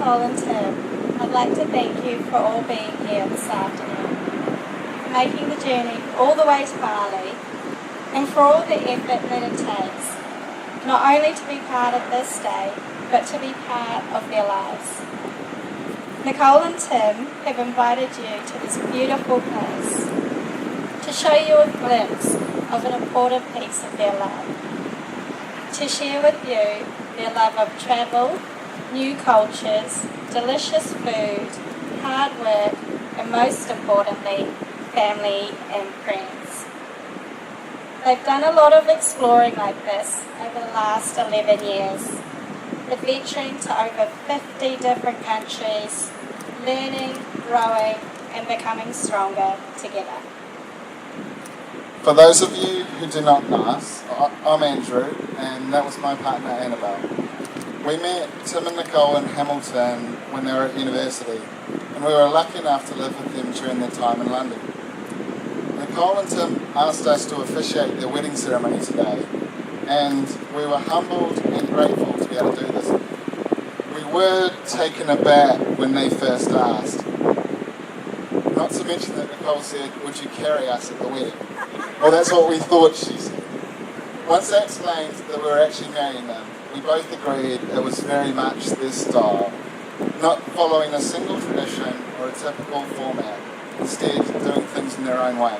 Nicole and Tim, I'd like to thank you for all being here this afternoon, for making the journey all the way to Bali, and for all the effort that it takes, not only to be part of this day, but to be part of their lives. Nicole and Tim have invited you to this beautiful place to show you a glimpse of an important piece of their life, to share with you their love of travel, new cultures, delicious food, hard work, and most importantly, family and friends. They've done a lot of exploring like this over the last 11 years, adventuring to over 50 different countries, learning, growing, and becoming stronger together. For those of you who do not know us, I'm Andrew, and that was my partner Annabelle. We met Tim and Nicole in Hamilton when they were at university, and we were lucky enough to live with them during their time in London. Nicole and Tim asked us to officiate their wedding ceremony today, and we were humbled and grateful to be able to do this. We were taken aback when they first asked. Not to mention that Nicole said, "Would you carry us at the wedding?" Well, that's what we thought she said. Once they explained that we were actually marrying them, we both agreed it was very much their style, not following a single tradition or a typical format, instead doing things in their own way.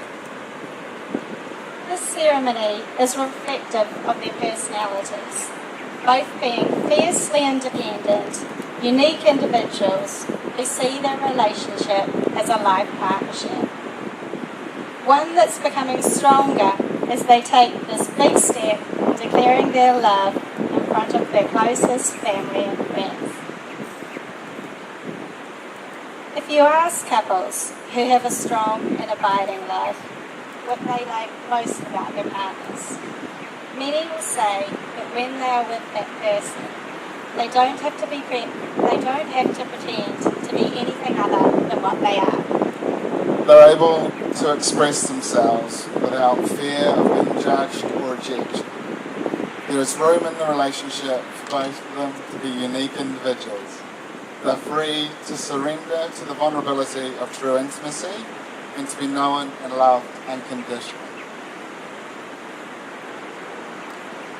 This ceremony is reflective of their personalities, both being fiercely independent, unique individuals who see their relationship as a life partnership. One that's becoming stronger as they take this big step, declaring their love in front of their closest family and friends. If you ask couples who have a strong and abiding love what they like most about their partners, many will say that when they are with that person, they don't have to pretend to be anything other than what they are. They're able to express themselves without fear of being judged or rejected. There is room in the relationship for both of them to be unique individuals. They're free to surrender to the vulnerability of true intimacy and to be known and loved unconditionally.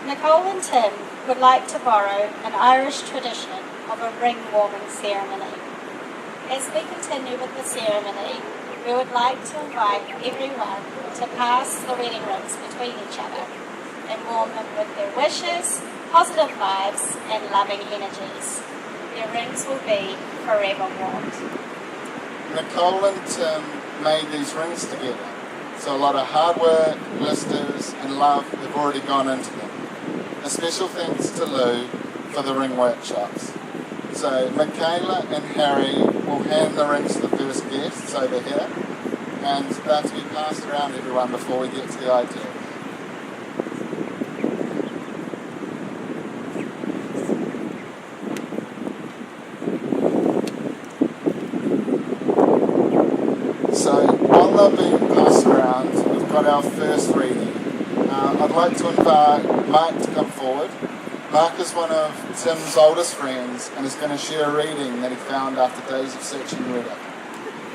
Nicole and Tim would like to borrow an Irish tradition of a ring-warming ceremony. As we continue with the ceremony, we would like to invite everyone to pass the wedding rings between each other and warm them with their wishes, positive vibes, and loving energies. Their rings will be forever warmed. Nicole and Tim made these rings together, so a lot of hard work, blisters, and love have already gone into them. A special thanks to Lou for the ring workshops. So Michaela and Harry will hand the rings to the first guests over here, and they're to be passed around everyone before we get to the idea. So while they're being passed around, we've got our first reading. I'd like to invite Mike to come forward. Mark is one of Tim's oldest friends and is going to share a reading that he found after days of searching Reddit.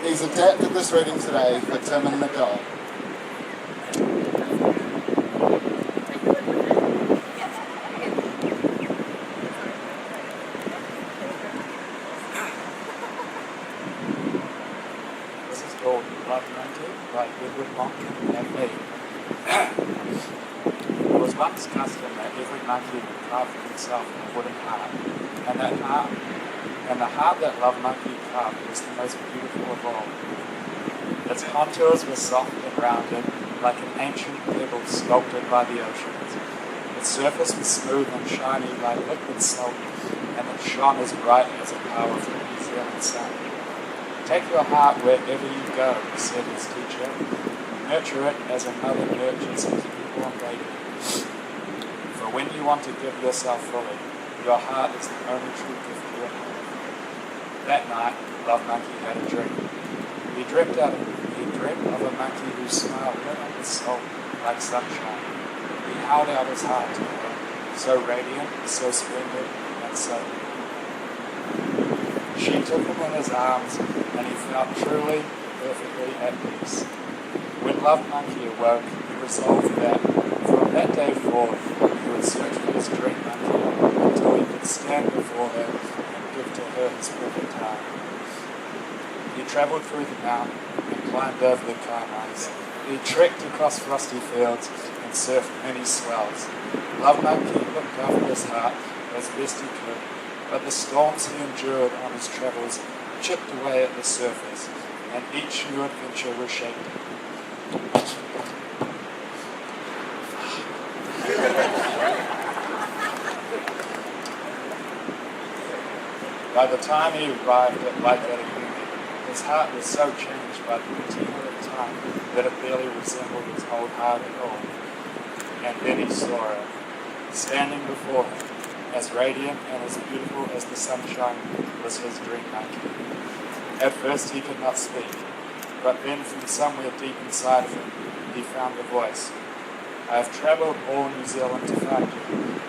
He's adapted this reading today for Tim and Nicole. This is called Love Monkey by Edward Monk and me. It was once custom that every monkey would carve for himself a wooden heart, and the heart that Love Monkey carved was the most beautiful of all. Its contours were soft and rounded, like an ancient pebble sculpted by the oceans. Its surface was smooth and shiny like liquid salt, and it shone as bright as a powerful New Zealand sun. Take your heart wherever you go, said his teacher. Nurture it as a mother nurtures his newborn baby. For when you want to give yourself fully, your heart is the only true gift you have. That night, Love Monkey had a dream. He dreamt of a monkey whose smile lit up his soul like sunshine. He held out his heart to her, so radiant, so splendid, and so She took him in his arms, and he felt truly, perfectly at peace. When Love Monkey awoke, he resolved that, from that day forward, he would search for his dream monkey until he could stand before her and give to her his perfect heart. He travelled through the mountain and climbed over the calm ice. He trekked across frosty fields and surfed many swells. Love Monkey looked after his heart as best he could, but the storms he endured on his travels chipped away at the surface, and each new adventure reshaped him. By the time he arrived at Lake Uluwatu, his heart was so changed by the routine of time that it barely resembled his old heart at all. And then he saw her, standing before him, as radiant and as beautiful as the sunshine was his dream monkey. At first he could not speak, but then from somewhere deep inside of him he found a voice. "I have travelled all New Zealand to find you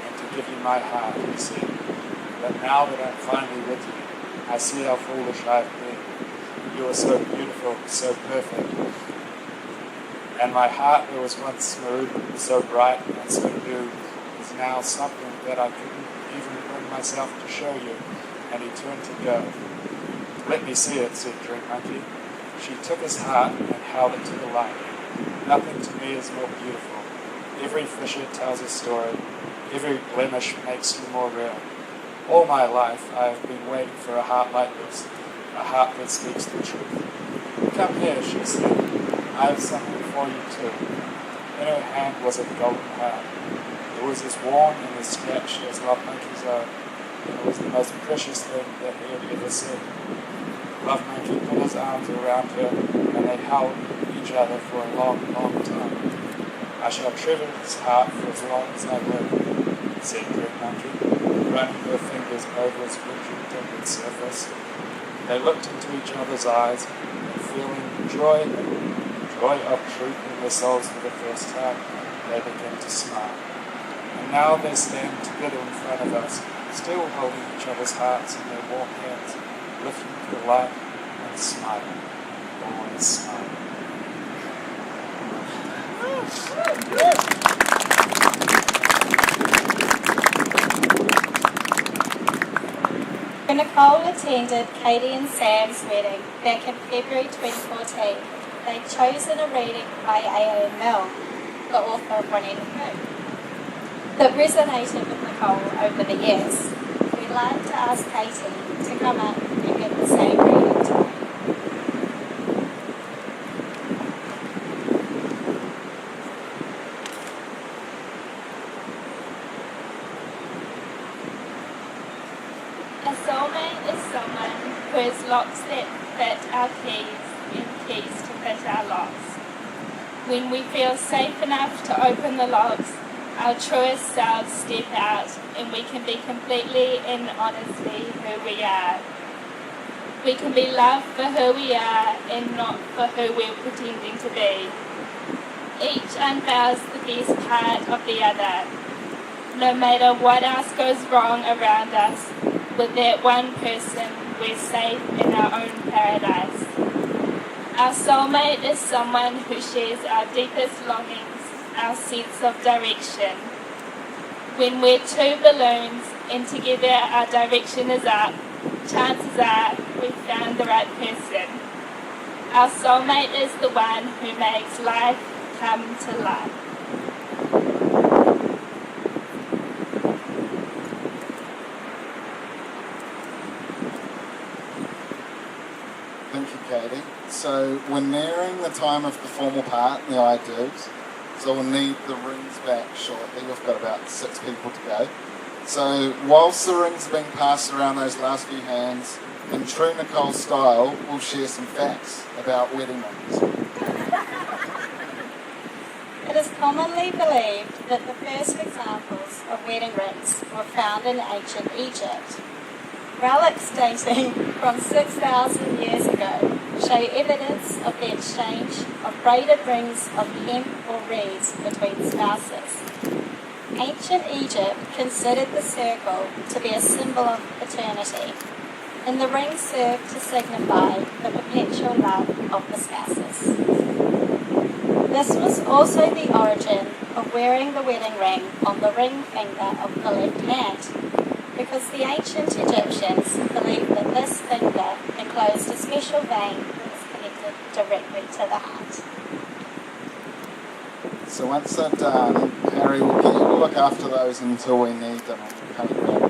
and to give you my heart," he said. "But now that I'm finally with you, I see how foolish I have been. You are so beautiful, so perfect. And my heart that was once smooth, so bright and so new, is now something that I couldn't even bring myself to show you." And he turned to go. "Let me see it," said Dream Monkey. She took his heart and held it to the light. "Nothing to me is more beautiful. Every fissure tells a story. Every blemish makes you more real. All my life I have been waiting for a heart like this, a heart that speaks the truth. Come here," she said. "I have something for you too." In her hand was a golden heart. It was as warm and as scratched as Love Monkey's own, and it was the most precious thing that he had ever seen. Love Monkey put his arms around her, and they held each other for a long, long time. "I shall treasure this heart for as long as I live," said Dream Monkey, running her fingers over its wrinkled surface. They looked into each other's eyes, and feeling joy of truth in their souls for the first time, they began to smile. And now they stand together in front of us, still holding each other's hearts in their warm hands, lifting to the light and smiling, always smiling. When Nicole attended Katie and Sam's wedding back in February 2014, they'd chosen a reading by A.A. Milne, the author of One Eating Food, that resonated with Nicole over the years. We'd like to ask Katie to come up and get the same reading today. A soulmate is someone who has locks that fit our keys and keys to fit our locks. When we feel safe enough to open the locks, our truest selves step out and we can be completely and honestly who we are. We can be loved for who we are and not for who we're pretending to be. Each unveils the best part of the other. No matter what else goes wrong around us, with that one person, we're safe in our own paradise. Our soulmate is someone who shares our deepest longings, our sense of direction. When we're two balloons and together our direction is up, chances are we've found the right person. Our soulmate is the one who makes life come to life. Thank you, Katie. So we're nearing the time of the formal part, the I do's. So we'll need the rings back shortly. We've got about 6 people to go. So whilst the rings are being passed around those last few hands, in true Nicole style, we'll share some facts about wedding rings. It is commonly believed that the first examples of wedding rings were found in ancient Egypt. Relics dating from 6,000 years ago show evidence of the exchange of braided rings of hemp or reeds between spouses. Ancient Egypt considered the circle to be a symbol of eternity. And the rings serve to signify the perpetual love of the spouses. This was also the origin of wearing the wedding ring on the ring finger of the left hand, because the ancient Egyptians believed that this finger enclosed a special vein that was connected directly to the heart. So once they're done, Harry will get you to look after those until we need them coming back.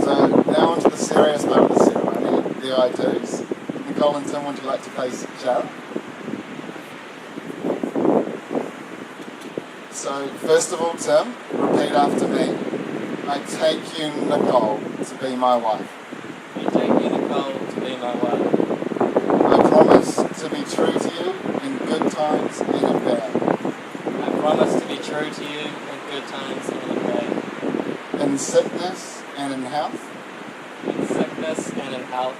So now on to the serious part of the ceremony, the I-do's. Nicole and Tim, would you like to face each other? So first of all, Tim, repeat after me. I take you, Nicole, to be my wife. I take you, Nicole, to be my wife. I promise to be true to you in good times and in bad. I promise to be true to you in good times and in bad. In sickness and in health. In sickness and in health.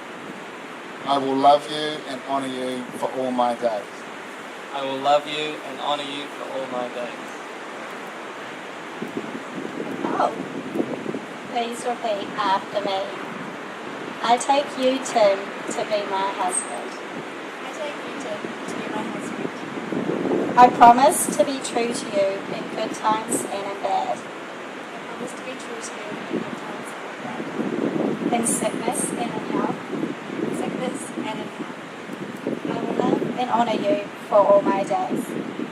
I will love you and honour you for all my days. I will love you and honour you for all my days. Oh, please repeat after me. I take you, Tim, to be my husband. I take you, Tim, to be my husband. I promise to be true to you in good times and in bad, I promise to be true to you in good times and in bad. in sickness and in health. In sickness and in health. I will love and honour you for all my days.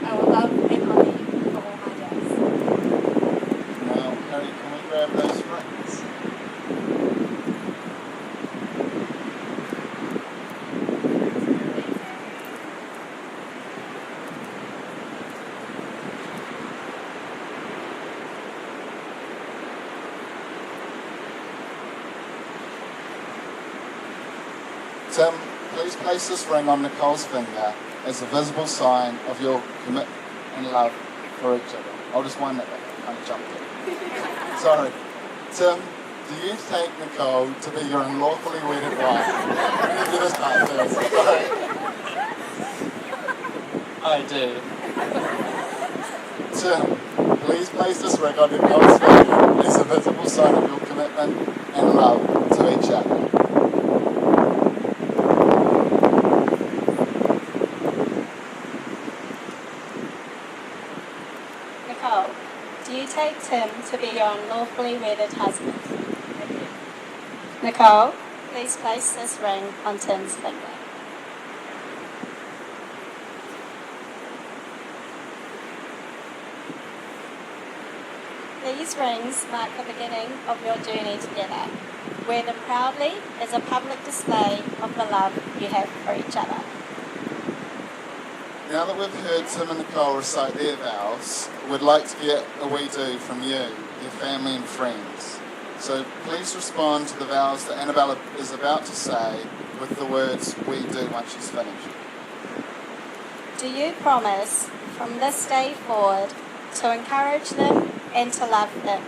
I will love and honour you for all my days. Now, Harry, can we grab those rings? Tim, please place this ring on Nicole's finger as a visible sign of your commitment and love for each other. I'll just wind that back. I kind of jumped it. Sorry. Tim, do you take Nicole to be your unlawfully wedded wife? I'm going to do this part first. Sorry. I do. Tim, please place this ring on Nicole's finger as a visible sign of your commitment and love to each other. Nicole, do you take Tim to be your unlawfully wedded husband? Nicole, please place this ring on Tim's finger. These rings mark the beginning of your journey together. Wear them proudly as a public display of the love you have for each other. Now that we've heard Tim and Nicole recite their vows, we'd like to get a we do from you, your family and friends. So please respond to the vows that Annabella is about to say with the words we do once she's finished. Do you promise from this day forward to encourage them and to love them,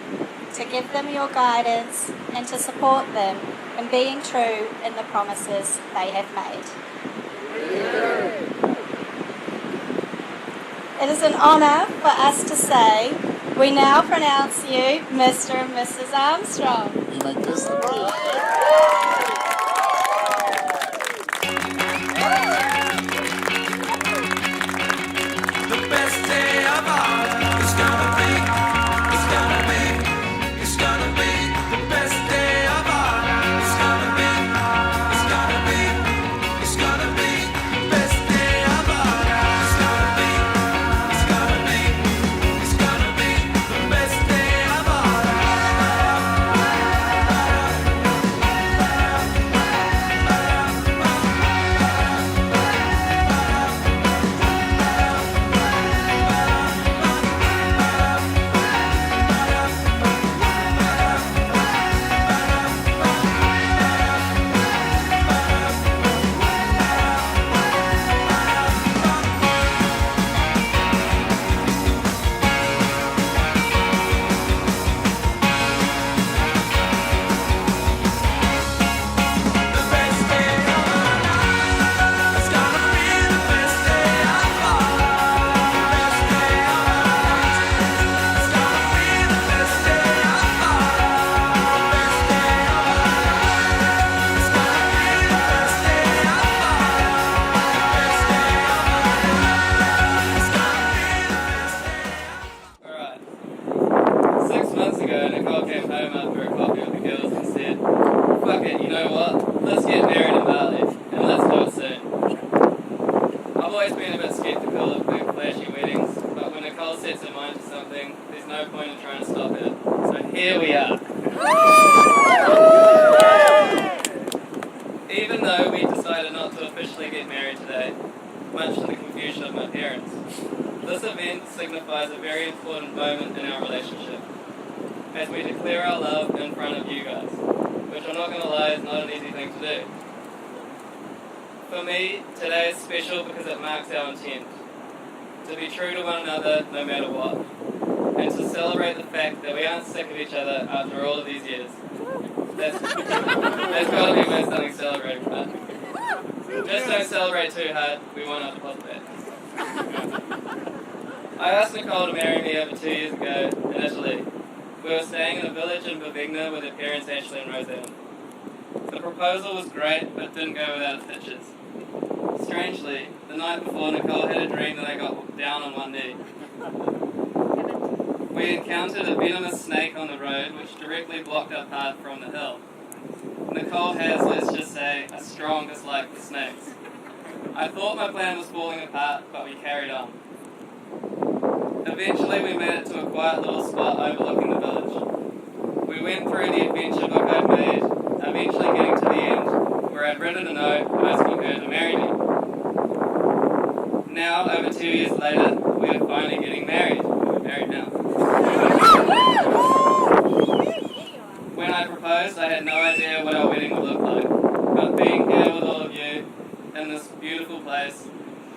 to give them your guidance and to support them in being true in the promises they have made? It is an honour for us to say, we now pronounce you Mr. and Mrs. Armstrong. You may kiss the bride. The best day of all is gonna be, it's gonna be, it's gonna be the best day of all. It's gonna be, it's gonna be, it's gonna be the best day of all. It's gonna be, it's gonna be, it's gonna be the best day of all. months ago, Nicole came home after a coffee with the girls and said, "Fuck it, you know what? Let's get married in Bali, and let's do it soon." I've always been a bit sceptical of big flashy weddings, but when Nicole sets her mind to something, there's no point in trying to stop her. So here we are. Even though we decided not to officially get married today, much to the confusion of my parents, this event signifies a very important moment in our relationship, as we declare our love in front of you guys, which I'm not going to lie is not an easy thing to do. For me, today is special because it marks our intent to be true to one another no matter what, and to celebrate the fact that we aren't sick of each other after all of these years. That's got to be worth something celebrating about. Just don't celebrate too hard, we won't have to pop that. I asked Nicole to marry me over 2 years ago in Italy. We were staying in a village in Bovigna with her parents Ashley and Roseanne. The proposal was great, but didn't go without its hitches. Strangely, the night before, Nicole had a dream that I got down on one knee. We encountered a venomous snake on the road, which directly blocked our path from the hill. Nicole has, let's just say, a strong dislike for snakes. I thought my plan was falling apart, but we carried on. Eventually, we made it to a quiet little spot overlooking the village. We went through the adventure book I'd made, eventually getting to the end, where I'd written a note asking her to marry me. Now, over 2 years later, we are finally getting married. We're married now. When I proposed, I had no idea what our wedding would look like, but being here with all of you in this beautiful place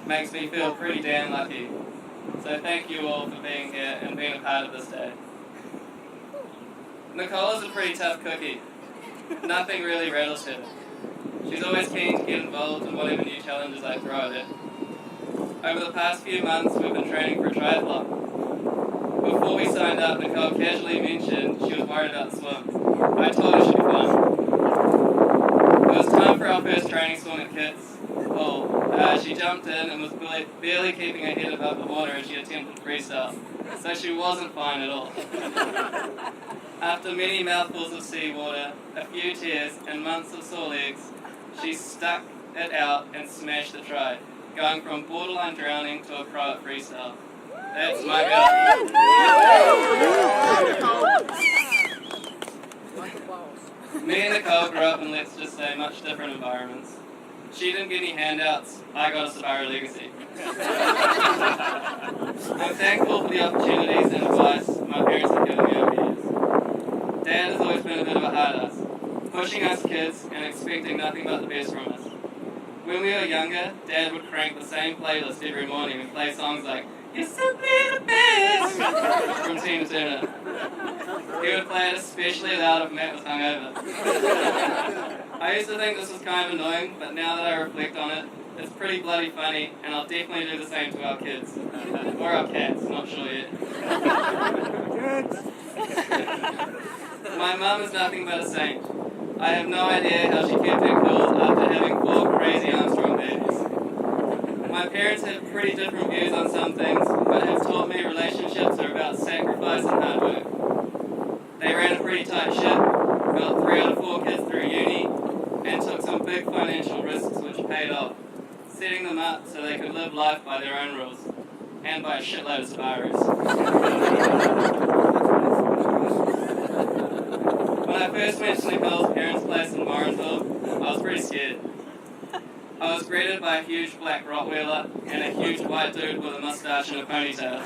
makes me feel pretty damn lucky. So thank you all for being here and being a part of this day. Nicole is a pretty tough cookie. Nothing really rattles her. She's always keen to get involved in whatever new challenges I throw at her. Over the past few months, we've been training for a triathlon. Before we signed up, Nicole casually mentioned she was worried about swims. I told her she'd be fine. It was time for our first training swim at Kids. She jumped in and was barely keeping her head above the water as she attempted freestyle, so she wasn't fine at all. After many mouthfuls of seawater, a few tears, and months of sore legs, she stuck it out and smashed the try, going from borderline drowning to a pro at freestyle. That's my girl. Me and Nicole grew up in, let's just say, much different environments. She didn't get any handouts, I got a Subaru Legacy. I'm thankful for the opportunities and advice my parents have given me over the years. Dad has always been a bit of a hard ass, pushing us kids and expecting nothing but the best from us. When we were younger, Dad would crank the same playlist every morning and play songs like "You're Simply the Best" from Tina Turner. He would play it especially loud if Matt was hungover. I used to think this was kind of annoying, but now that I reflect on it, it's pretty bloody funny, and I'll definitely do the same to our kids. Or our cats, not sure yet. My mum is nothing but a saint. I have no idea how she kept her cool after having 4 crazy Armstrong babies. My parents have pretty different views on some things, but have taught me relationships are about sacrifice and hard work. They ran a pretty tight ship, got 3 out of 4 kids through uni, and took some big financial risks which paid off, setting them up so they could live life by their own rules, and by a shitload of Subarus. When I first went to Nicole's parents' place in Morrinsville, I was pretty scared. I was greeted by a huge black Rottweiler and a huge white dude with a mustache and a ponytail.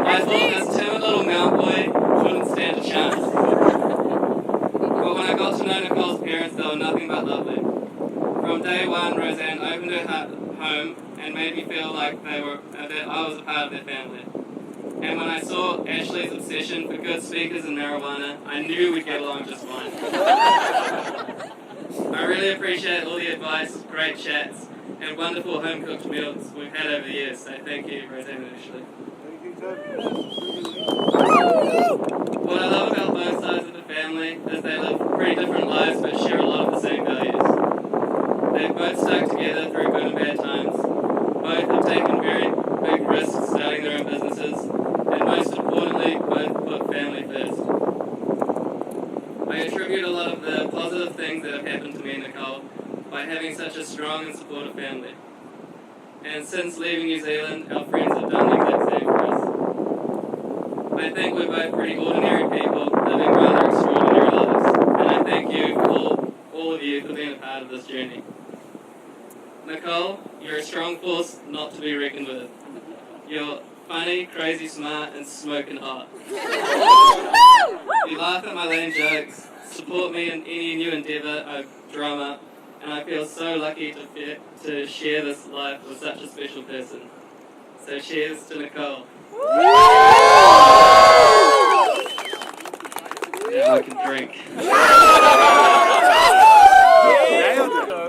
I thought this timid little mountain boy wouldn't stand a chance. But when I got to know Nicole's parents, they were nothing but lovely. From day one, Roseanne opened her home and made me feel like that I was a part of their family. And when I saw Ashley's obsession for good speakers and marijuana, I knew we'd get along just fine. I really appreciate all the advice, great chats, and wonderful home-cooked meals we've had over the years, so thank you, Roseanne and Ashley. What I love about both sides of the family is they live pretty different lives but share a lot of the same values. They've both stuck together through good and bad times. Both have taken very big risks starting their own businesses strong and supportive family. And since leaving New Zealand, our friends have done the exact same for us. I think we're both pretty ordinary people living rather extraordinary lives, and I thank you, all of you, for being a part of this journey. Nicole, you're a strong force not to be reckoned with. You're funny, crazy smart, and smoking hot. You laugh at my lame jokes, support me in any new endeavour I drum up, and I feel so lucky to share this life with such a special person. So cheers to Nicole. Now I can drink.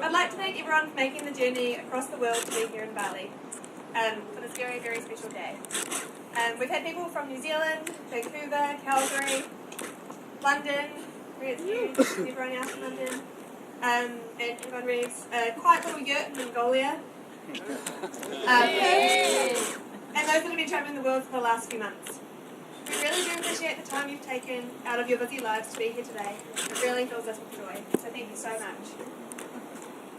I'd like to thank everyone for making the journey across the world to be here in Bali for this very, very special day. We've had people from New Zealand, Vancouver, Calgary, London, everyone else in London, and everyone reads a quiet little yurt in Mongolia. And those that have been travelling the world for the last few months. We really do appreciate the time you've taken out of your busy lives to be here today. It really fills us with joy, so thank you so much.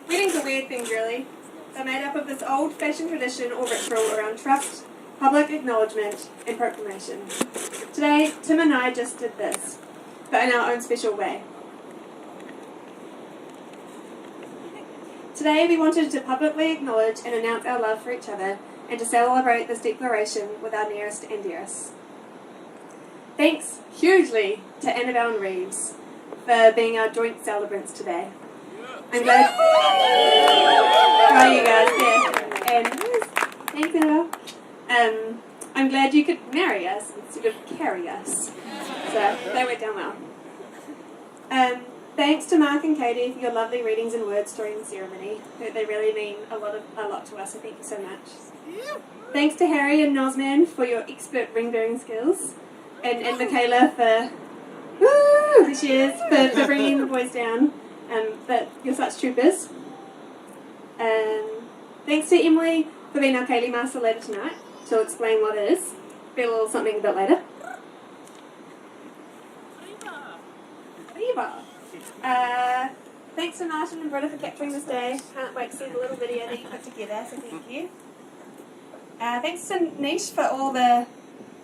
Weddings are weird things, really. They're made up of this old-fashioned tradition or ritual around trust, public acknowledgement, and proclamation. Today, Tim and I just did this, but in our own special way. Today, we wanted to publicly acknowledge and announce our love for each other and to celebrate this declaration with our nearest and dearest. Thanks hugely to Annabelle and Reeves for being our joint celebrants today. I'm glad. How are you guys? Yeah. And thanks, Annabelle. I'm glad you could marry us instead of carry us. So that went down well. Thanks to Mark and Katie for your lovely readings and words during the ceremony. They really mean a lot to us, so thank you so much. Thanks to Harry and Nosman for your expert ring bearing skills. And Michaela for for bringing the boys down. But you're such troopers. Thanks to Emily for being our Kaylee Master later tonight. She'll explain what it is. Be a little something a bit later. Viva! Thanks to Martin and Britta for capturing this day. Can't wait to see the little video that you put together, so thank you. Thanks to Nish for all the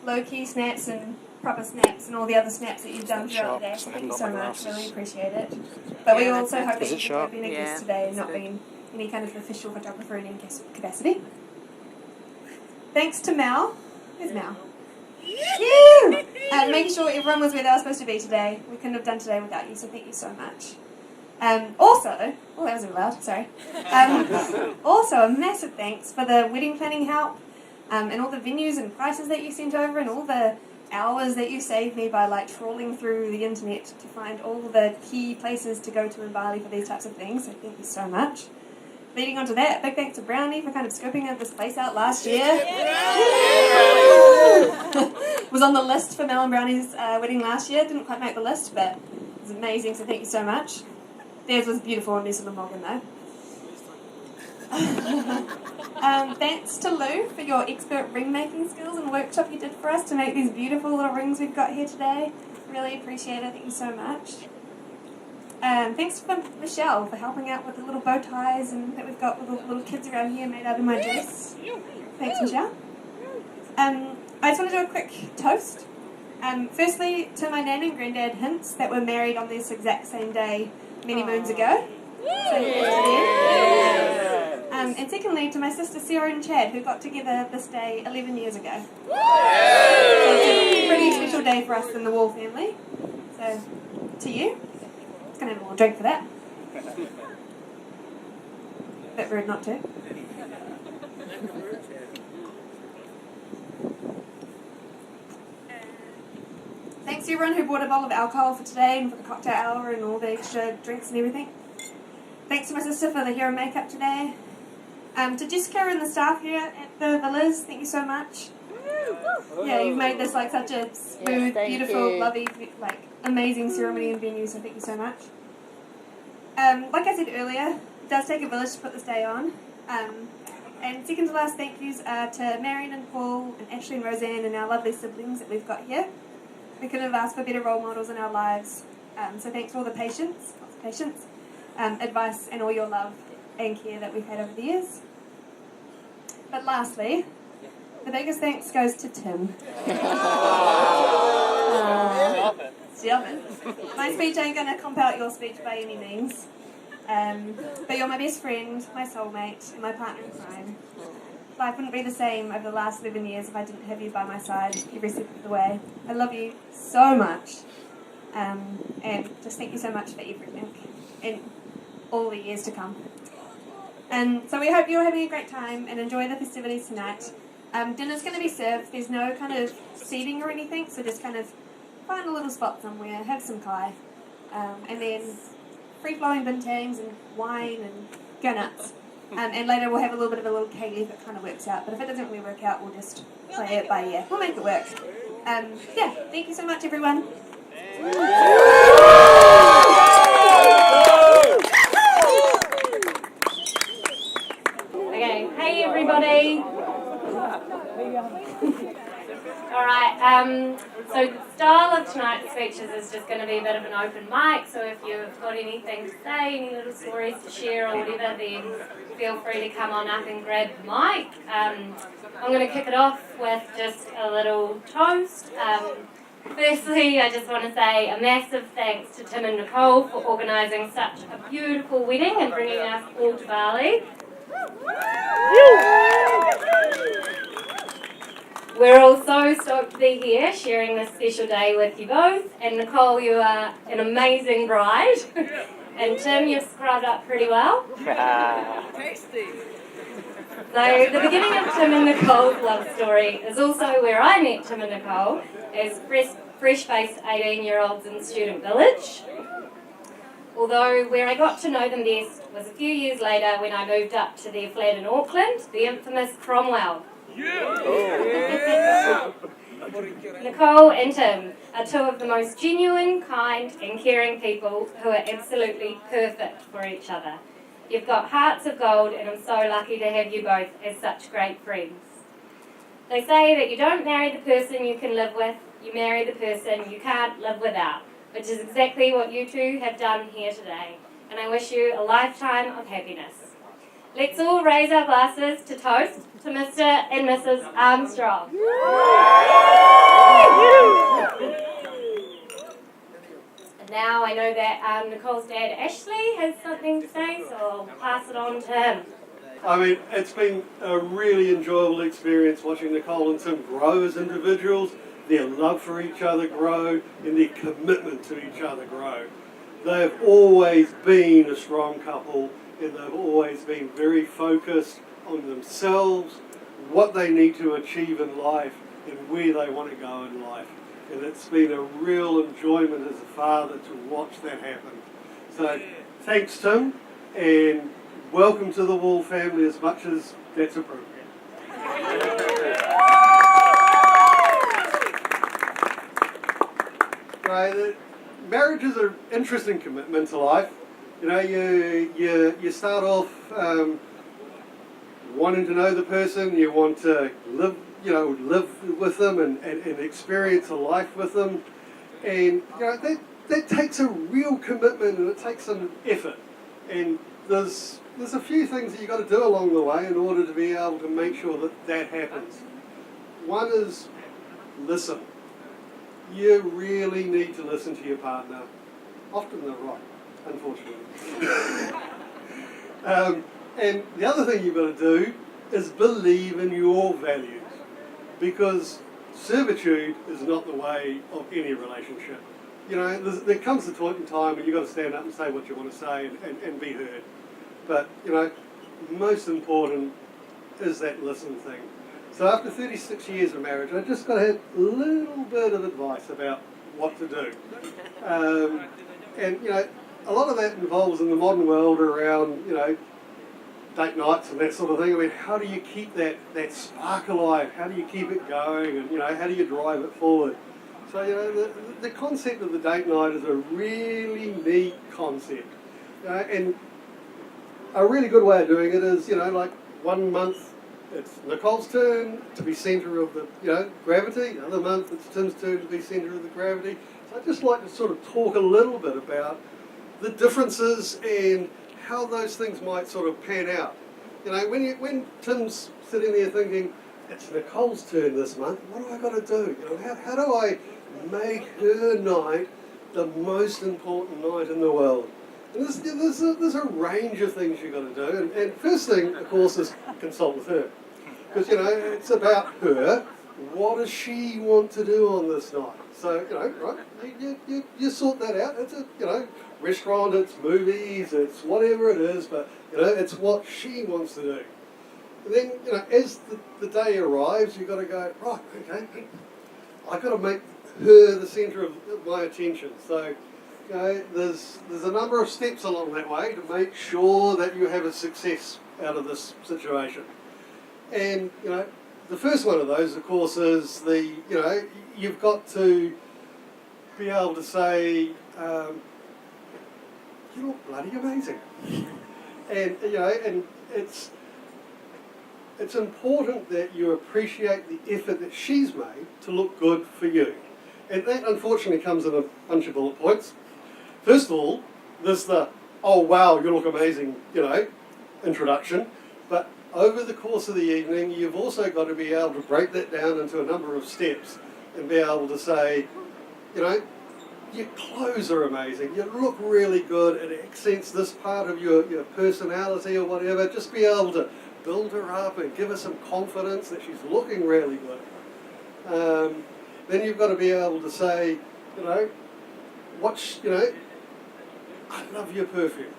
low-key snaps and proper snaps and all the other snaps that you've done throughout the day, so thank you so much, really appreciate it. But we also hope that you have been a guest today and not being any kind of official photographer in any capacity. Thanks to Mel. Where's Mel? Making sure everyone was where they were supposed to be today. We couldn't have done today without you, so thank you so much. Also, that was a bit loud, sorry. Also, a massive thanks for the wedding planning help and all the venues and prices that you sent over and all the hours that you saved me by trawling through the internet to find all the key places to go to in Bali for these types of things, so thank you so much. Leading on to that, big thanks to Brownie for kind of scoping this place out last year. Was on the list for Mel and Brownie's wedding last year. Didn't quite make the list, but it was amazing, so thank you so much. Theirs was beautiful in Nessa Morgan though. Thanks to Lou for your expert ring making skills and workshop you did for us to make these beautiful little rings we've got here today. Really appreciate it, thank you so much. Thanks for Michelle for helping out with the little bow ties and that we've got with the little kids around here made out of my dress. Thanks, Michelle. I just want to do a quick toast. Firstly, to my nan and granddad Hints that were married on this exact same day many moons ago. So here's to them. And secondly, to my sister Sarah and Chad who got together this day 11 years ago. So it's a pretty special day for us in the Wall family. So, to you. Gonna have a little drink for that. Bit rude not to. Thanks to everyone who bought a bottle of alcohol for today and for the cocktail hour and all the extra drinks and everything. Thanks to my sister for the hair and makeup today. To Jessica and the staff here at the villas, thank you so much. Yeah, you've made this such a smooth, beautiful, lovely, amazing ceremony and venue, so thank you so much. Like I said earlier, it does take a village to put this day on. And second to last thank yous are to Marion and Paul and Ashley and Roseanne and our lovely siblings that we've got here. We couldn't have asked for better role models in our lives. So thanks for all the patience, lots of patience, advice and all your love and care that we've had over the years. But lastly, the biggest thanks goes to Tim. Stop it. My speech ain't going to comp out your speech by any means. But you're my best friend, my soulmate, and my partner in crime. Life wouldn't be the same over the last 11 years if I didn't have you by my side every step of the way. I love you so much. And just thank you so much for everything and all the years to come. And so we hope you're having a great time and enjoy the festivities tonight. Dinner's going to be served. There's no kind of seating or anything, so just kind of find a little spot somewhere, have some kai, and then free-flowing bintangs and wine and go nuts. And later we'll have a little bit of a little keg if it kind of works out. But if it doesn't really work out, we'll just play it by ear. We'll make it work. Yeah, thank you so much, everyone. Okay, hey everybody. Alright, so the style of tonight's speeches is just going to be a bit of an open mic, so if you've got anything to say, any little stories to share or whatever, then feel free to come on up and grab the mic. I'm going to kick it off with just a little toast. Firstly, I just want to say a massive thanks to Tim and Nicole for organising such a beautiful wedding and bringing us all to Bali. We're all so stoked to be here sharing this special day with you both. And Nicole, you are an amazing bride. And Tim, you've scrubbed up pretty well. Tasty. So the beginning of Tim and Nicole's love story is also where I met Tim and Nicole as fresh-faced 18-year-olds in Student Village. Although where I got to know them best was a few years later when I moved up to their flat in Auckland, the infamous Cromwell. Nicole and Tim are two of the most genuine, kind and caring people who are absolutely perfect for each other. You've got hearts of gold and I'm so lucky to have you both as such great friends. They say that you don't marry the person you can live with, you marry the person you can't live without, which is exactly what you two have done here today. And I wish you a lifetime of happiness. Let's all raise our glasses to toast to Mr. and Mrs. Armstrong. And now I know that Nicole's dad Ashley has something to say, so I'll pass it on to him. I mean, it's been a really enjoyable experience watching Nicole and Tim grow as individuals, their love for each other grow, and their commitment to each other grow. They've always been a strong couple, and they've always been very focused on themselves, what they need to achieve in life, and where they want to go in life. And it's been a real enjoyment as a father to watch that happen. So thanks, Tim, and welcome to the Wall family as much as that's appropriate. Right, marriage is an interesting commitment to life. You know, you start off wanting to know the person, you want to live with them and experience a life with them, and that takes a real commitment and it takes some effort. And there's a few things that you've got to do along the way in order to be able to make sure that happens. One is listen. You really need to listen to your partner. Often they're right, unfortunately. And the other thing you've got to do is believe in your values, because servitude is not the way of any relationship. You know, there comes a point in time when you've got to stand up and say what you want to say and be heard. But, you know, most important is that listen thing. So after 36 years of marriage, I just got to have a little bit of advice about what to do. And, you know, a lot of that involves in the modern world around, you know, date nights and that sort of thing. I mean, how do you keep that spark alive? How do you keep it going? And, you know, how do you drive it forward? So, you know, the concept of the date night is a really neat concept. And a really good way of doing it is, you know, like 1 month it's Nicole's turn to be centre of the, you know, gravity. The other month it's Tim's turn to be centre of the gravity. So I'd just like to sort of talk a little bit about the differences and how those things might sort of pan out. You know, when Tim's sitting there thinking, it's Nicole's turn this month, what do I got to do? You know, how do I make her night the most important night in the world? And there's a range of things you've got to do. And first thing, of course, is consult with her. Because, you know, it's about her. What does she want to do on this night? So, you know, right, you sort that out. It's a, you know, restaurant, it's movies, it's whatever it is, but, you know, it's what she wants to do. And then, you know, as the day arrives, you've got to go, right, okay, I've got to make her the centre of my attention. So, you know, there's a number of steps along that way to make sure that you have a success out of this situation. And, you know, the first one of those, of course, is you've got to be able to say, you look bloody amazing. And, you know, and it's important that you appreciate the effort that she's made to look good for you. And that, unfortunately, comes in a bunch of bullet points. First of all, there's the, oh, wow, you look amazing, you know, introduction. But over the course of the evening, you've also got to be able to break that down into a number of steps and be able to say, you know, your clothes are amazing, you look really good, it accents this part of your personality or whatever. Just be able to build her up and give her some confidence that she's looking really good. Then you've got to be able to say, you know, I love your perfume,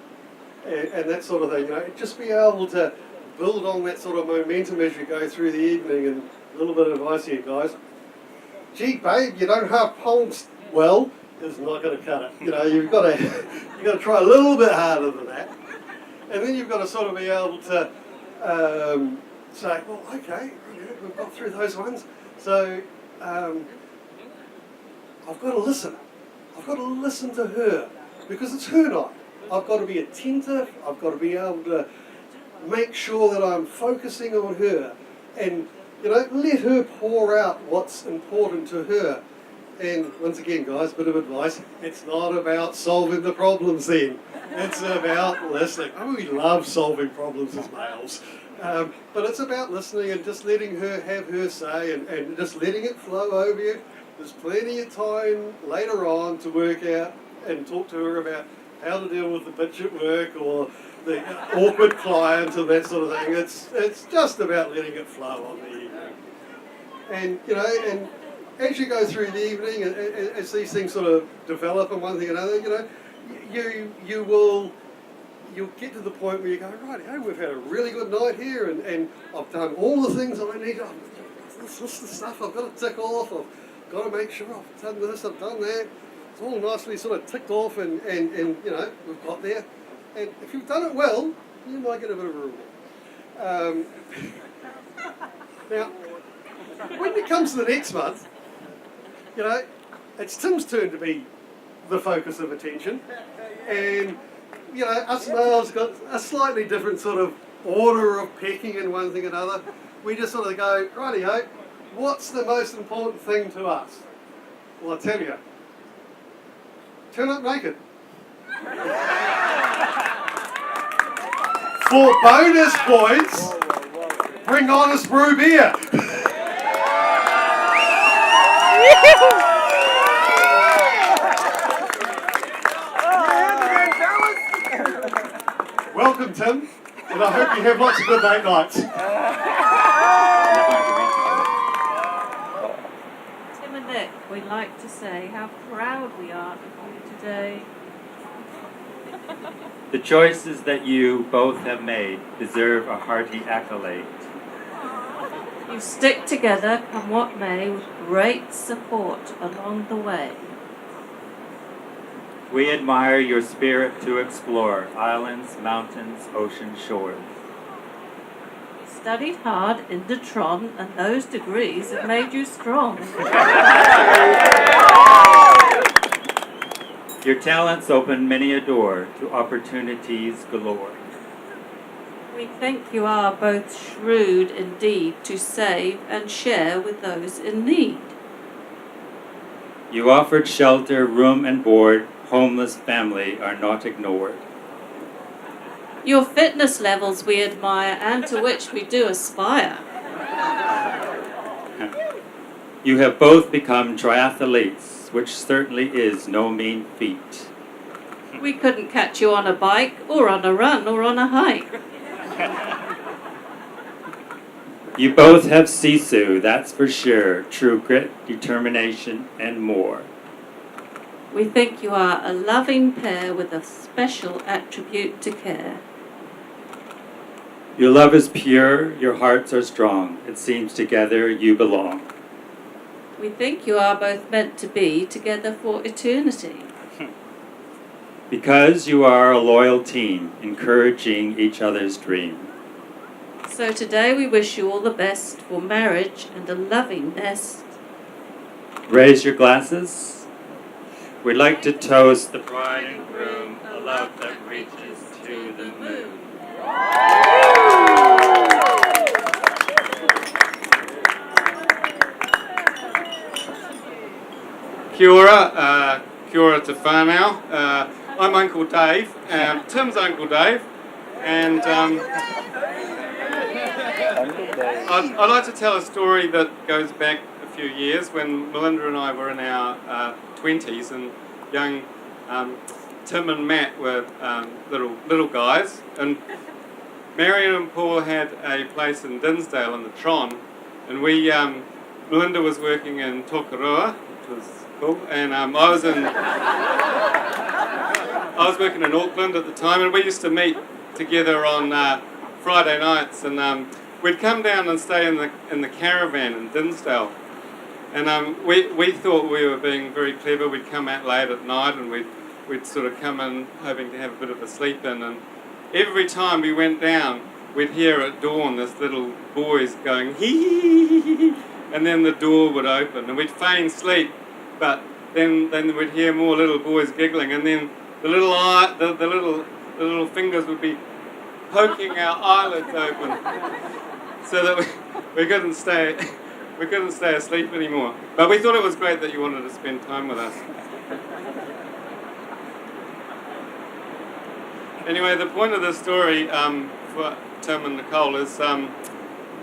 and that sort of thing. You know, just be able to build on that sort of momentum as you go through the evening. And a little bit of advice here, guys. Gee, babe, you don't have palms well is not going to cut it. You know, you've got to try a little bit harder than that. And then you've got to sort of be able to say, well, okay, we've got through those ones. So I've got to listen. I've got to listen to her because it's her night. I've got to be attentive. I've got to be able to make sure that I'm focusing on her and, you know, let her pour out what's important to her. And once again, guys, bit of advice, it's not about solving the problems then. It's about listening. I mean, we love solving problems as males. But it's about listening and just letting her have her say and just letting it flow over you. There's plenty of time later on to work out and talk to her about how to deal with the bitch at work or the awkward client and that sort of thing. It's just about letting it flow on the evening. And, you know, and as you go through the evening, as these things sort of develop and one thing another, you know, you'll get to the point where you go, right, hey, we've had a really good night here, and I've done all the things that I need. This list of stuff I've got to tick off. I've got to make sure I've done this, I've done that. It's all nicely sort of ticked off, and you know, we've got there. And if you've done it well, you might get a bit of a reward. Now, when it comes to the next month, you know, it's Tim's turn to be the focus of attention. And, you know, us males got a slightly different sort of order of pecking and one thing and another. We just sort of go, rightio, what's the most important thing to us? Well, I'll tell you, turn up naked. For bonus points, bring honest brew beer. Welcome, Tim, and I hope you have lots of good date nights. Tim and Nick, we'd like to say how proud we are of you today. The choices that you both have made deserve a hearty accolade. You stick together, come what may, with great support along the way. We admire your spirit to explore islands, mountains, ocean shores. You studied hard in Detron, and those degrees have made you strong. Your talents open many a door to opportunities galore. We think you are both shrewd indeed to save and share with those in need. You offered shelter, room and board. Homeless family are not ignored. Your fitness levels we admire and to which we do aspire. You have both become triathletes, which certainly is no mean feat. We couldn't catch you on a bike or on a run or on a hike. You both have sisu, that's for sure, true grit, determination, and more. We think you are a loving pair with a special attribute to care. Your love is pure, your hearts are strong. It seems together you belong. We think you are both meant to be together for eternity. Because you are a loyal team, encouraging each other's dream. So today we wish you all the best for marriage and a loving nest. Raise your glasses. We'd like to toast the bride and groom, a love that reaches to the moon. Kia ora, kia ora te whānau. I'm Uncle Dave, Tim's Uncle Dave, and I'd like to tell a story that goes back a few years when Melinda and I were in our 20s, and young Tim and Matt were little guys, and Marion and Paul had a place in Dinsdale in the Tron, and Melinda was working in Tokarua, which was cool, and I was working in Auckland at the time, and we used to meet together on Friday nights, and we'd come down and stay in the caravan in Dinsdale, and we thought we were being very clever. We'd come out late at night, and we'd sort of come in hoping to have a bit of a sleep in, and every time we went down, we'd hear at dawn this little boys going hee hee hee hee, and then the door would open, and we'd feign sleep, but then we'd hear more little boys giggling, and then the little fingers would be poking our eyelids open, so that we couldn't stay asleep anymore. But we thought it was great that you wanted to spend time with us. Anyway, the point of the story for Tim and Nicole is from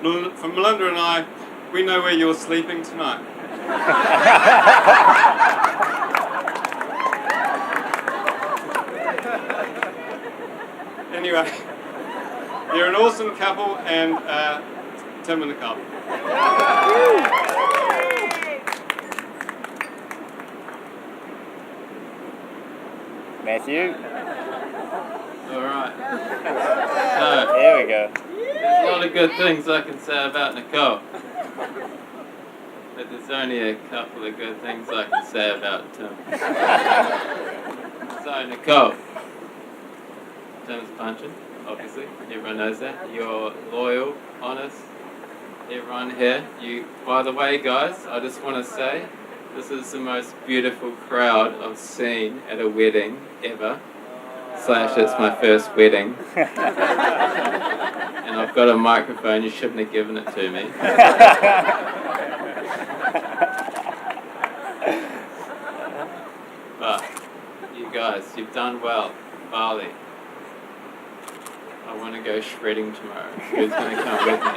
Melinda and I, we know where you're sleeping tonight. Anyway, you're an awesome couple, and Tim and Nicole. Matthew? Alright. So, There we go. there's a lot of good things I can say about Nicole. But there's only a couple of good things I can say about Tim. So, Nicole. Tim's punching, obviously. Everyone knows that. You're loyal, honest. Everyone here. By the way, guys, I just want to say, this is the most beautiful crowd I've seen at a wedding ever. / it's my first wedding. And I've got a microphone, you shouldn't have given it to me. But, you guys, you've done well. Bali. I want to go shredding tomorrow. Who's going to come with me?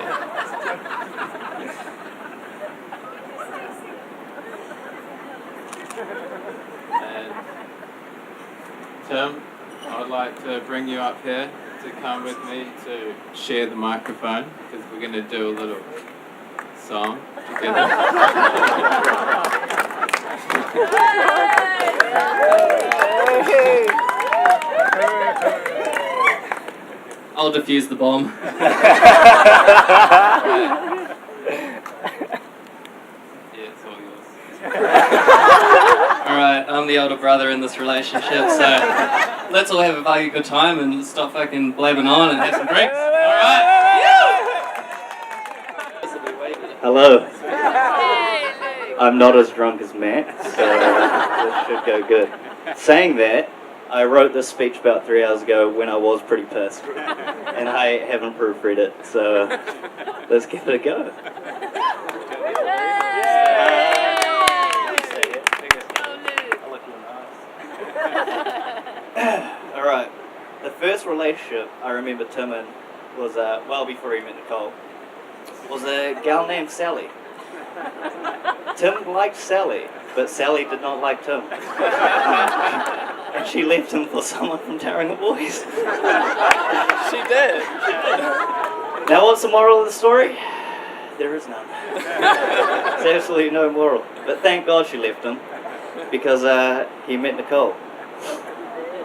And Tim, I'd like to bring you up here to come with me to share the microphone, because we're going to do a little song together. I'll defuse the bomb. Yeah, it's all yours. Alright, I'm the older brother in this relationship, so let's all have a very good time and stop fucking blabbing on and have some drinks. Alright? Hello. I'm not as drunk as Matt, so this should go good. Saying that, I wrote this speech about 3 hours ago when I was pretty pissed, and I haven't proofread it, so let's give it a go. Alright, the first relationship I remember Tim in was, well before he met Nicole, was a gal named Sally. Tim liked Sally, but Sally did not like Tim. And she left him for someone from Taringa Boys. She did. Now what's the moral of the story? There is none. There's absolutely no moral. But thank God she left him, because he met Nicole.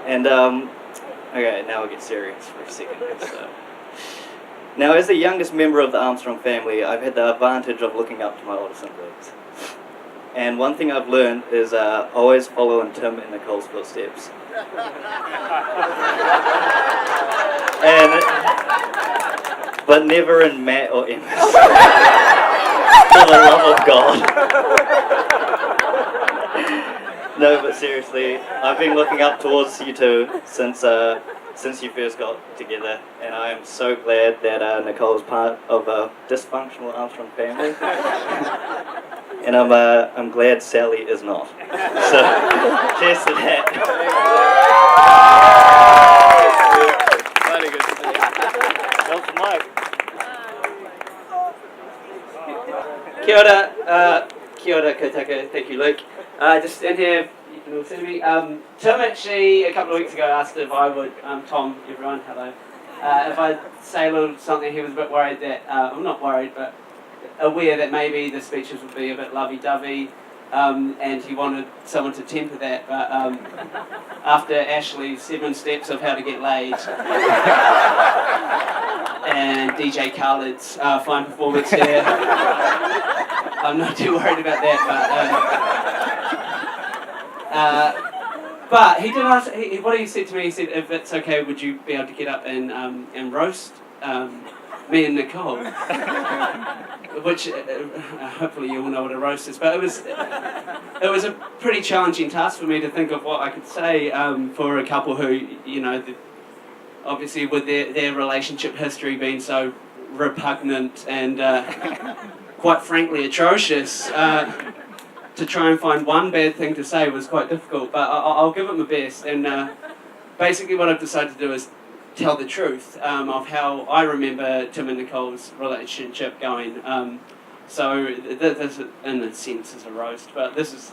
And, okay, now I'll get serious for a second. So, now, as the youngest member of the Armstrong family, I've had the advantage of looking up to my older siblings. And one thing I've learned is always follow in Tim and Nicole's footsteps. But never in Matt or Emma's. For the love of God. No, but seriously, I've been looking up towards you two since you first got together, and I am so glad that Nicole's part of a dysfunctional Armstrong family, and I'm glad Sally is not. So, cheers to that. Very good. That's Mike. Kia ora koutou, thank you, Luke. Just stand here, you can all see me. Tim actually, a couple of weeks ago, asked if I would, Tom, everyone, hello, if I'd say a little something. He was a bit worried that, I'm not worried, but aware that maybe the speeches would be a bit lovey-dovey, and he wanted someone to temper that, but after Ashley's 7 steps of how to get laid, and DJ Khaled's fine performance here, I'm not too worried about that, but he did ask, what he said to me, he said, if it's okay, would you be able to get up and roast me and Nicole? Which, hopefully you all know what a roast is, but it was a pretty challenging task for me to think of what I could say for a couple who, you know, obviously with their relationship history being so repugnant and quite frankly atrocious, to try and find one bad thing to say was quite difficult, but I'll give it my best. And basically what I've decided to do is tell the truth of how I remember Tim and Nicole's relationship going. So this, in a sense, is a roast, but this is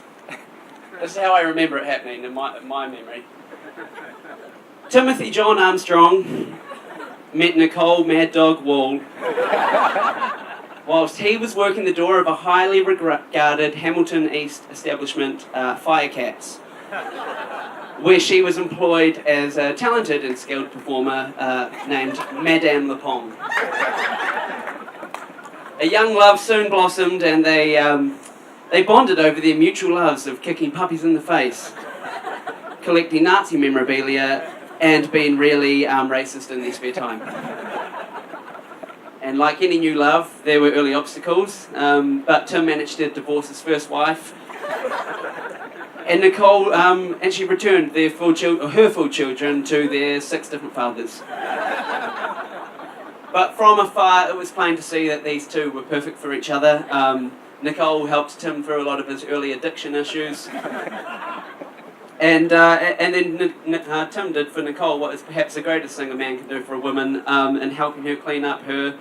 how I remember it happening in my memory. Timothy John Armstrong met Nicole Mad Dog Wall whilst he was working the door of a highly regarded Hamilton East establishment, Firecats, where she was employed as a talented and skilled performer named Madame Lepong. A young love soon blossomed, and they bonded over their mutual loves of kicking puppies in the face, collecting Nazi memorabilia, and being really racist in their spare time. And like any new love, there were early obstacles, but Tim managed to divorce his first wife, and Nicole, and she returned her full children to their 6 different fathers. But from afar, it was plain to see that these two were perfect for each other. Nicole helped Tim through a lot of his early addiction issues. And then Tim did for Nicole what is perhaps the greatest thing a man can do for a woman, in helping her clean up her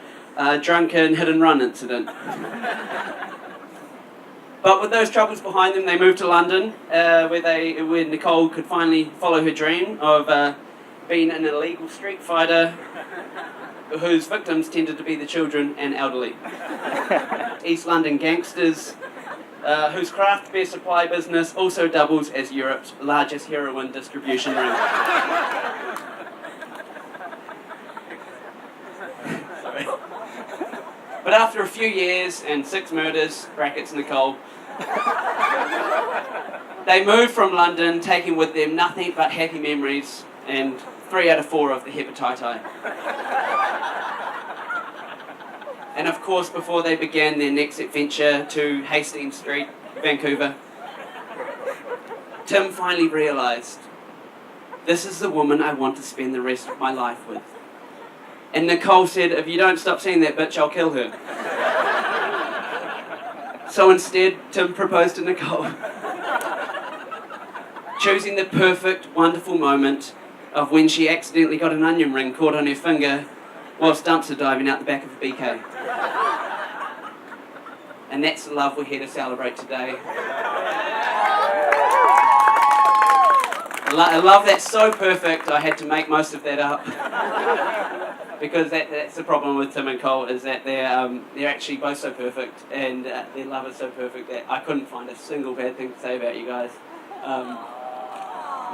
drunken hit-and-run incident. But with those troubles behind them, they moved to London, where Nicole could finally follow her dream of being an illegal street fighter whose victims tended to be the children and elderly. East London gangsters, whose craft beer supply business also doubles as Europe's largest heroin distribution ring. Sorry. But after a few years and 6 murders, brackets Nicole, they moved from London, taking with them nothing but happy memories and 3 out of 4 of the hepatitis. And of course, before they began their next adventure to Hastings Street, Vancouver, Tim finally realised, this is the woman I want to spend the rest of my life with. And Nicole said, if you don't stop seeing that bitch, I'll kill her. So instead, Tim proposed to Nicole, choosing the perfect, wonderful moment of when she accidentally got an onion ring caught on her finger whilst dumpster diving out the back of a BK. And that's the love we're here to celebrate today. I love that's so perfect, I had to make most of that up. Because that's the problem with Tim and Cole, is that they're actually both so perfect, and their love is so perfect that I couldn't find a single bad thing to say about you guys.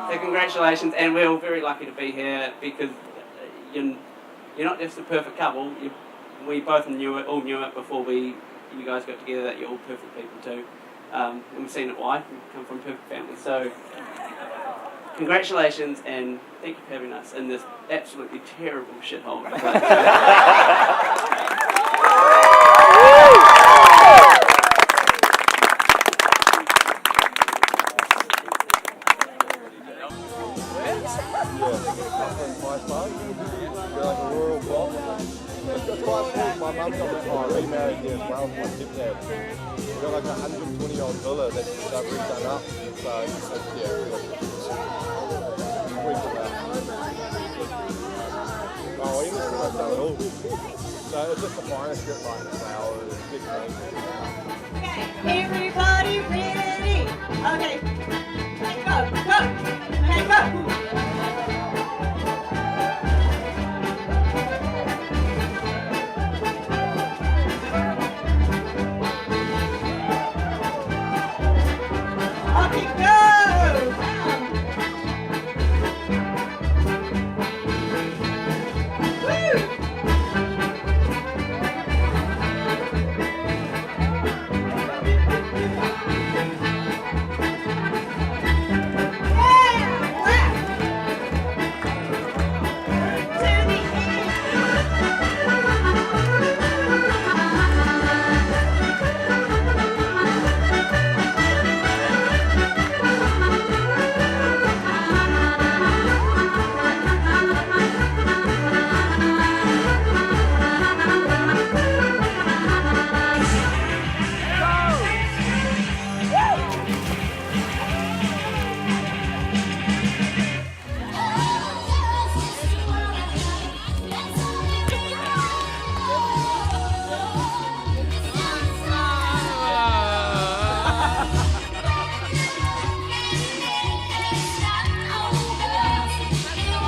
So congratulations, and we're all very lucky to be here because you're not just a perfect couple. We both all knew it before you guys got together, that you're all perfect people too. And we've seen it why. We come from perfect families. So congratulations, and thank you for having us in this absolutely terrible shithole. My mum got remarried there as well with my stepdad. We've got like a 120-year-old villa that's redone up. So, yeah, oh, even still I've done it all. So it's just the finest shit, like flowers, big things. Okay, everybody ready? Okay, go, go. Okay, go.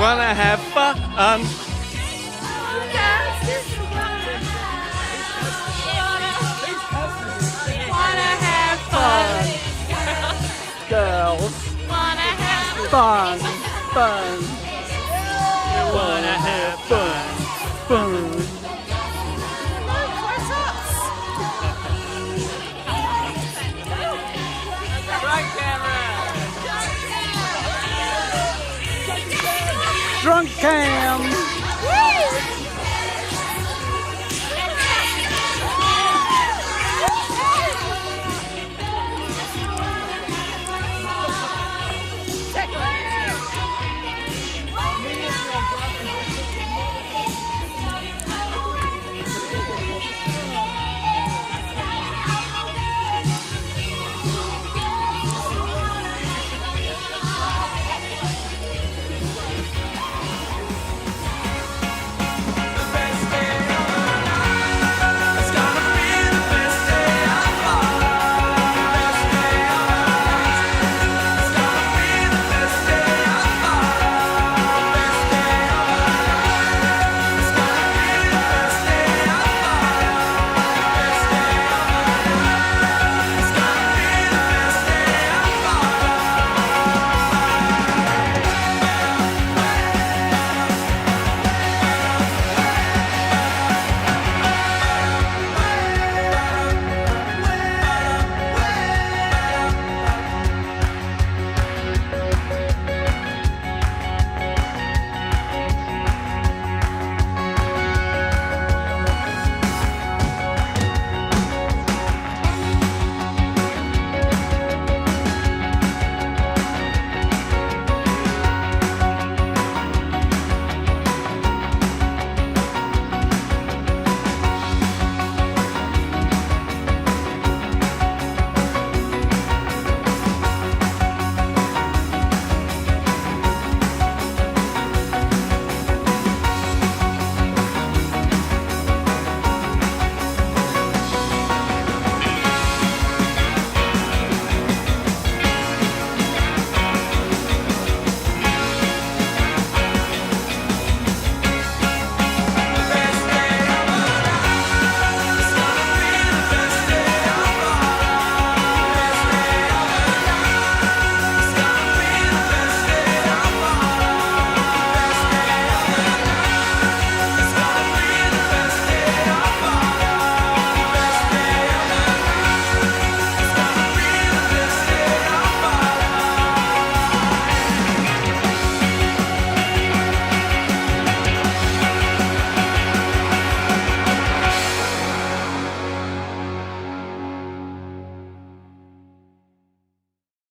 Wanna have fun? Wanna have fun. Girls. Wanna have Fun. Fun. Wanna have fun. Fun. Drunk cam.